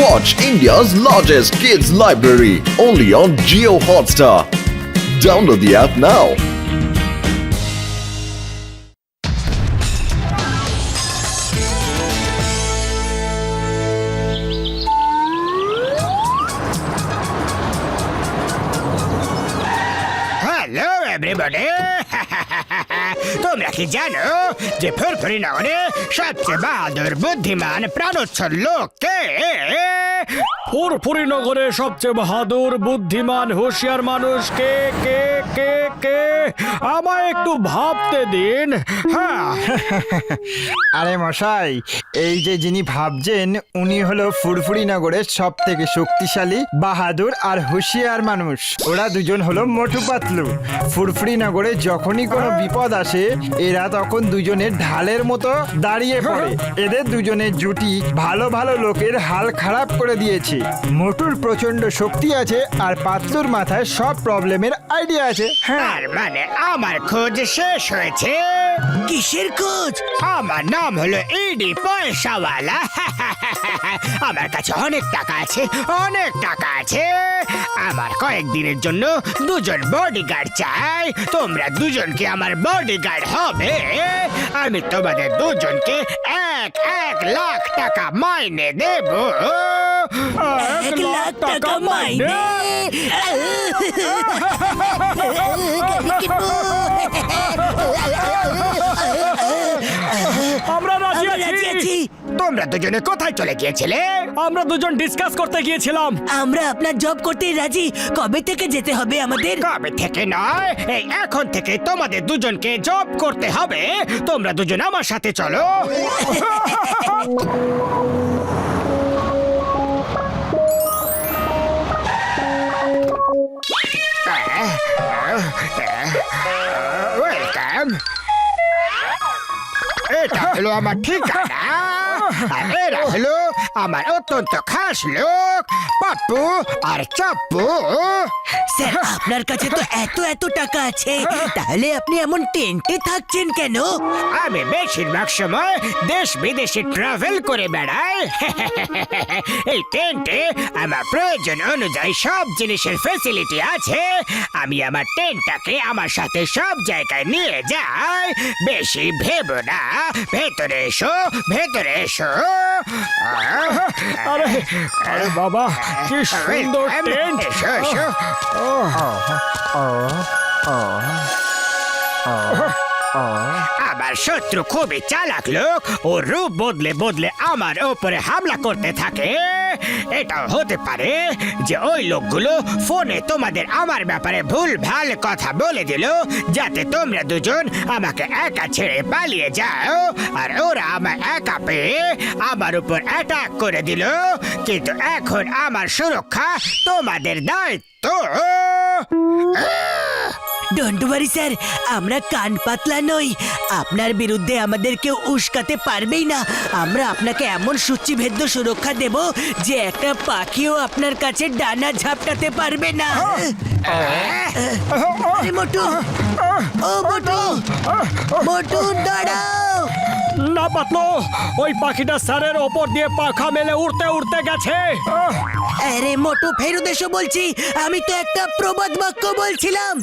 Watch India's largest kids library only on Jio Hotstar. Download the app now. Hello everybody তোমরা কি জানো যে ফুরফুরি নগরে সবচেয়ে বাহাদুর বুদ্ধিমান প্রাণোচ্ছল লোক কে? ফুরফুরি নগরে সবচেয়ে বাহাদুর বুদ্ধিমান হুঁশিয়ার মানুষ কে কে কে কে আমায় একটু ভাবতে দিন। হ্যাঁ, আরে মশাই, এই যে যিনি ভাবছেন উনি হলো ফুরফুরি নগরের সব থেকে শক্তিশালী বাহাদুর আর হুঁশিয়ার মানুষ। ওরা দুজন হলো মোটু পাতলু। ফুরফুরি নগরে যখনই কোনো বিপদ আসে এরা তখন দুজনের ঢালের মতো দাঁড়িয়ে পড়ে। এদের দুজনের জুটি ভালো ভালো লোকের হাল খারাপ করে দিয়েছে। মোটুর প্রচন্ড শক্তি আছে আর পাতলুর মাথায় সব প্রবলেমের আইডিয়া আছে। হ্যাঁ, তার মানে আমার খোঁজ শেষ হয়েছে। কিসের খোঁজ? আমার নাম হলো ইডি পয়সাওয়ালা। আমার কাছে অনেক টাকা আছে, অনেক টাকা আছে। আমার কয়েকদিনের জন্য দুজন বডিগার্ড চাই। তোমরা দুজনকে আমার বডিগার্ড হবে। আমি তোমাদের দুজনকে 1,00,000 টাকা মাইনে দেব। 1,00,000 টাকা মাইনে? আমরা রাজি আছি। তোমরা দুজনে কোথায় চলে গিয়েছিলে? আমরা দুজন ডিসকাস করতে গিয়েছিলাম। আমরা আপনার জব করতে রাজি। কবে থেকে যেতে হবে আমাদের? কবে থেকে নয়, এই এখন থেকে তোমাদের দুজনকে জব করতে হবে। তোমরা দুজন আমার সাথে চলো। ওয়েলকাম। এটা হলো আমার ঠিকানা, আর এরা হলো আমার অত্যন্ত খাস লোক পাপ্পু আর চাপ্পু। স্যার, আপনার কাছে তো এত টাকা আছে, তাহলে আপনি এমন টেন্টে থাকছেন কেন? আমি বেশিরভাগ সময় দেশ বিদেশে ট্রাভেল করে বেড়াই। এই টেন্টে আমার প্রয়োজন অনুযায়ী সব জিনিসের ফ্যাসিলিটি আছে। আমি আমার টেন্টটাকে আমার সাথে সব জায়গায় নিয়ে যাই। বেশি ভেবো না। ভেতরে এসো, ভেতরে এসো। আরে আরে বাবা, কি সুন্দর টেন্ট। এসো এসো। আমার শত্রু খুবই চালাক লোক। ও রূপ বদলে বদলে আমার ওপরে হামলা করতে থাকে। এটাও হতে পারে যে ওই লোকগুলো ফোনে তোমাদের আমার ব্যাপারে ভুল ভাল কথা বলে দিল, যাতে তোমরা দুজন আমাকে একা ছেড়ে পালিয়ে যাও। আর ওরা আমায় একা পেয়ে আমার উপর অ্যাটাক করে দিল। কিন্তু এখন আমার সুরক্ষা তোমাদের দায়িত্ব। ডোন্ট ওয়ারি স্যার, আমরা কান পাতলা নই। আপনার বিরুদ্ধে আমাদের কেউ উস্কাতে পারবেই না। আমরা আপনাকে এমন সূচিভেদ্য সুরক্ষা দেব যে একটা পাখিও আপনার কাছে ডানা ঝাপটাতে পারবে না। আরে মোটু, ও মোটু, মোটু দাঁড়াও। না পাতলু, ওই পাখিটা স্যারের ওপর দিয়ে পাখা মেলে উড়তে উড়তে গেছে। আরে মোটু, ফেরত এসো বলছি। আমি তো একটা প্রবাদ বাক্য বলছিলাম।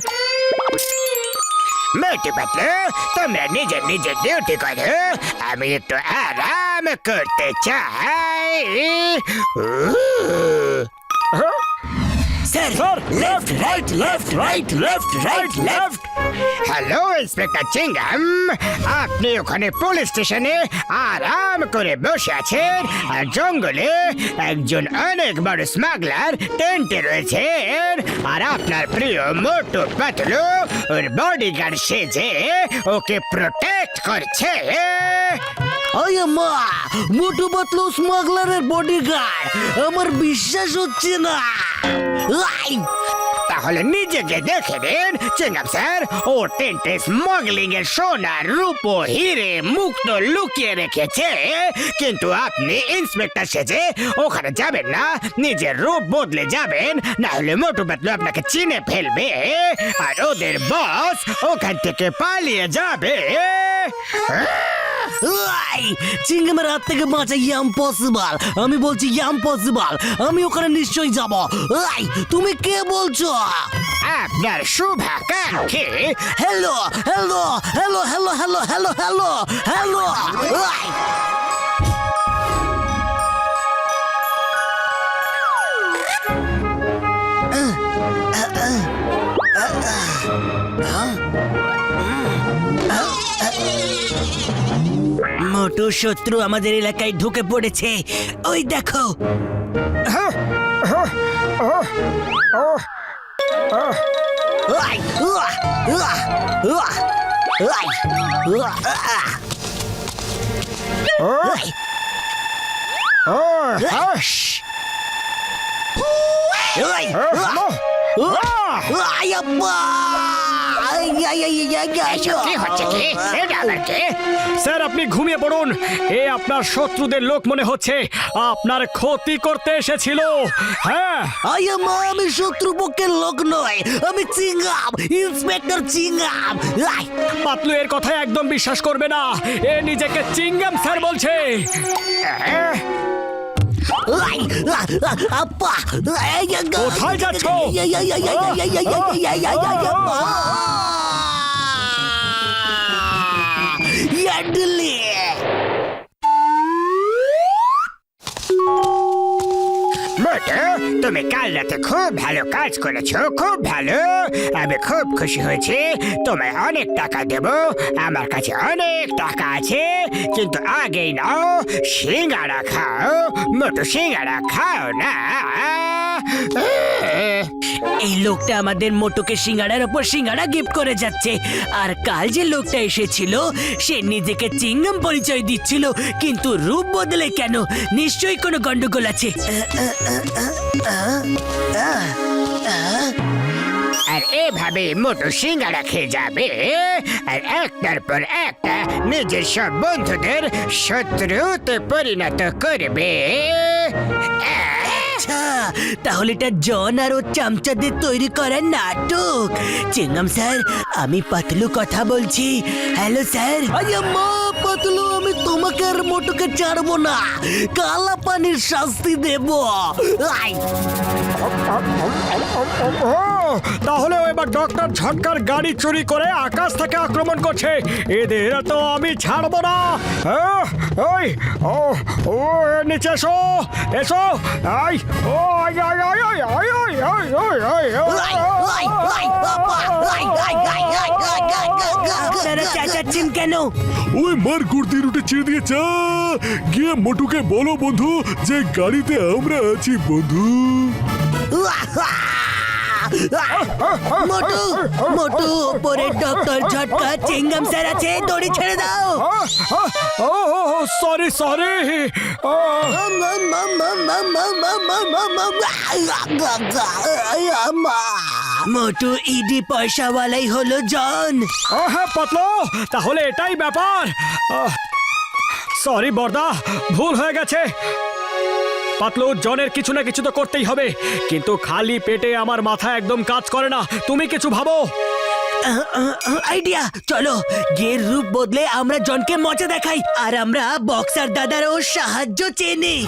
মোটু পাতলু, তোমরা নিজের নিজের ডিউটি করো। আমি একটু আরাম করতে চাই। Sir, left right left right left right left. Hello inspector Chingum, আপনি ওখানে পুলিশ স্টেশনে আরাম করে বসে আছেন, আর জঙ্গলে একজন অনেক বড় স্মাগলার টেন্টে রয়েছেন। আর আপনার প্রিয় মোটু পাতলু ওর বডিগার্ড সেজে ওকে প্রোটেক্ট করছে। ওই মা, মোটু পাতলু স্মাগলারের বডিগার্ড। আমার বিশ্বাস হচ্ছে না। তাহলে নিজেকে দেখে দিন চিংগাম স্যার। ও টেন্টে স্মাগলিং এর সোনা, রূপো, হিরে, মুক্ত লুকিয়ে রেখেছে। কিন্তু আপনি ইন্সপেক্টর সেজে ওখানে যাবেন না। নিজের রূপ বদলে যাবেন, না হলে মোটু পাতলু আপনাকে চিনে ফেলবে আর ওদের বস ওখান থেকে পালিয়ে যাবে। চিংগামের হাত থেকে বাঁচা ইম্পসিবল। আমি বলছি ইম্পসিবল। আমি ওখানে নিশ্চয়ই যাব। তুমি কে বলছো? আপনার শুভাকাঙ্ক্ষী। Hello hello hello hello hello hello hello hello. Motu শত্রু আমাদের এলাকায় ঢুকে পড়েছে। ওই দেখো। কি হচ্ছে কি? এটা আবার কে? স্যার আপনি ঘুমিয়ে পড়ুন। এ আপনার শত্রুদের লোক মনে হচ্ছে, আপনার ক্ষতি করতে এসেছিল। হ্যাঁ, আমি শত্রুপক্ষের লোক নয়, আমি চিংগাম, ইন্সপেক্টর চিংগাম। পাতলু এর কথায় একদম বিশ্বাস করবে না। এ নিজেকে চিংগাম স্যার বলছে। কোথায় যাচ্ছ? মোটু, তুমি কাল রাতে খুব ভালো কাজ করেছো, খুব ভালো। আমি খুব খুশি হয়েছি। তোমায় অনেক টাকা দেব, আমার কাছে অনেক টাকা আছে। কিন্তু আগেই নাও, সিঙ্গারা খাও। মোটু, সিঙ্গারা খাও না। এই লোকটা আমাদের মোটুকে সিঙ্গাড়ার উপর সিঙ্গাড়া গিফট করে যাচ্ছে। আর কাল যে লোকটা এসেছিল সে নিজেকে চিংগাম পরিচয় দিচ্ছিল, কিন্তু রূপ বদলে কেন? নিশ্চয়ই কোনো গন্ডগোল আছে। আর এভাবে মোটু সিঙ্গারা খেয়ে যাবে, আর একটার পর একটা নিজের সব বন্ধুদের শত্রুতে পরিণত করবে। আচ্ছা, তাহলে এটা জন আর ওর চামচাদের তৈরি করার নাটক। চিংগাম স্যার, আমি পাতলু কথা বলছি। Hello sir. মা পাতলু, আমি তোমাকে আর মোটুকে ছাড়বো না, কালা পানির শাস্তি দেব। তাহলে এবার ডক্টর ঝটকার গাড়ি চুরি করে আকাশ থেকে আক্রমণ করছে। এদের তো আমি ছাড়বো না। ওই ও ও নিচে এসো, এসো। আই ও আই আই আই আই আই আই আই আই আপনারা চেঁচাচ্ছেন কেন? ওই মার কুর্তি রুটে ছেড়ে দিয়ে চা গিয়ে মোটুকে বলো বন্ধু যে গাড়িতে আমরা আছি বন্ধু। মোটু মোটু, উপরে ডক্টর ঝটকা চিংগাম স্যার আছে, দড়ি ছেড়ে দাও। Sorry sorry. মোটু ইডি পয়সাওয়ালাই হলো জন। হ্যাঁ পাতলো, তাহলে এটাই ব্যাপার। সরি বর্দা, ভুল হয়ে গেছে। পাতলু, জনের কিছু না কিছু তো করতেই হবে, কিন্তু খালি পেটে আমার মাথা একদম কাজ করে না। তুমি কিছু ভাবো। আইডিয়া, চলো গিয়ে রূপ বদলে আমরা জনকে মজা দেখাই, আর আমরা বক্সার দাদারও সাহায্য চেয়ে নিই।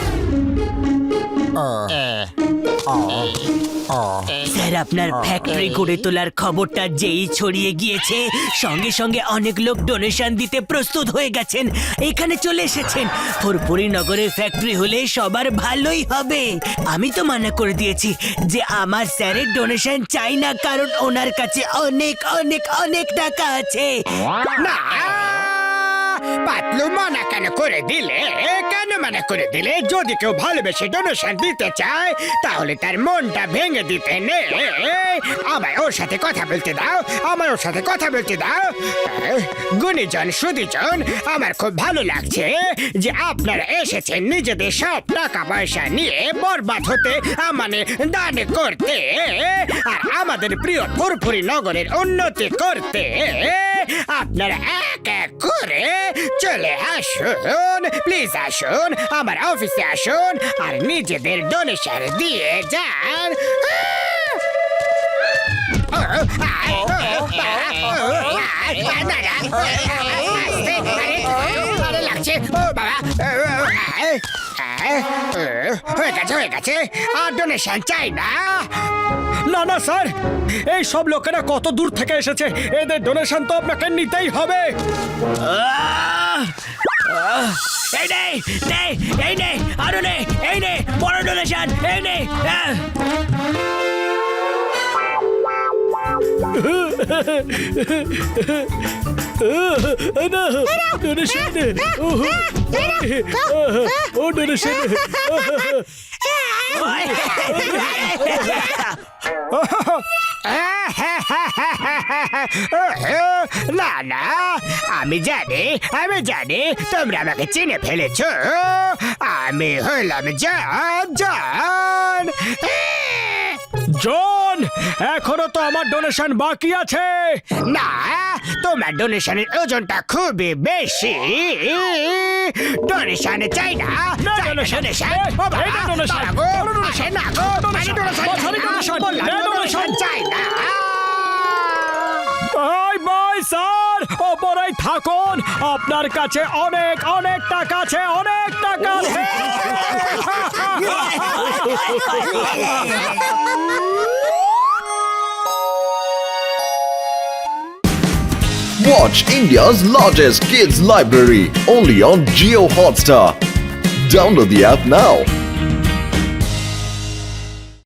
স্যার, আপনার ফ্যাক্টরি গড়ে তোলার খবরটা যেই ছড়িয়ে গিয়েছে, সঙ্গে সঙ্গে অনেক লোক ডোনেশন দিতে প্রস্তুত হয়ে গেছেন, এখানে চলে এসেছেন। ফুরফুরি নগরের ফ্যাক্টরি হলে সবার ভালোই হবে। আমি তো মানা করে দিয়েছি যে আমার স্যারের ডোনেশন চাই না, কারণ ওনার কাছে অনেক অনেক অনেক টাকা আছে। না, পাতলু মানা কেন করে দিলে? কেন মানা করে দিলে? যদি কেউ ভালোবেসে ডোনেশন দিতে চায় তাহলে তার মনটা ভেঙে দিতে নেই। আমায় ওর সাথে কথা বলতে দাও, আমার ওর সাথে কথা বলতে দাও। গুণীজন, সুদীজন, আমার খুব ভালো লাগছে যে আপনারা এসেছেন নিজেদের সব টাকা পয়সা নিয়ে বরবাদ হতে, মানে দান করতে, আর আমাদের প্রিয় ফুরফুরি নগরের উন্নতি করতে। আপনারা এক এক করে চলে আসুন, প্লিজ আসুন, আমার অফিসে আসুন আর নিজেদের ডোনেশন দিয়ে যান। লাগছে ও বাবা হয়ে গেছে আর ডোনেশন চাই না। না না স্যার, এই সব লোকেরা কত দূর থেকে এসেছে, এদের ডোনেশন তো আপনাকে নিতেই হবে। এই নে, নে, এই নে, আরো নে, এই নে, বড় ডোনেশন, এই নে। না, ডোনেশন দে। ও ডোনেশন। না না, আমি জানি তোমরা আমাকে চিনে ফেলেছো। আমি হলাম জন। জন, এখনো তো আমার ডোনেশন বাকি আছে। না, তোমার ডোনেশনের ওজনটা খুবই বেশি। ডোনেশন চাই না, না, চাই না donation। donation। এই, ও বাবা, এই না donation। দাঁড়া গো, আসে না গো, donation, donation মাঝারি চাই না। donation, বললাম না তো donation। donation চাই না। বাই স্যার, ওপরেই থাকুন, আপনার কাছে অনেক অনেক টাকা আছে, অনেক টাকা আছে। Watch India's largest kids library only on Geo Hotstar. Download the app now.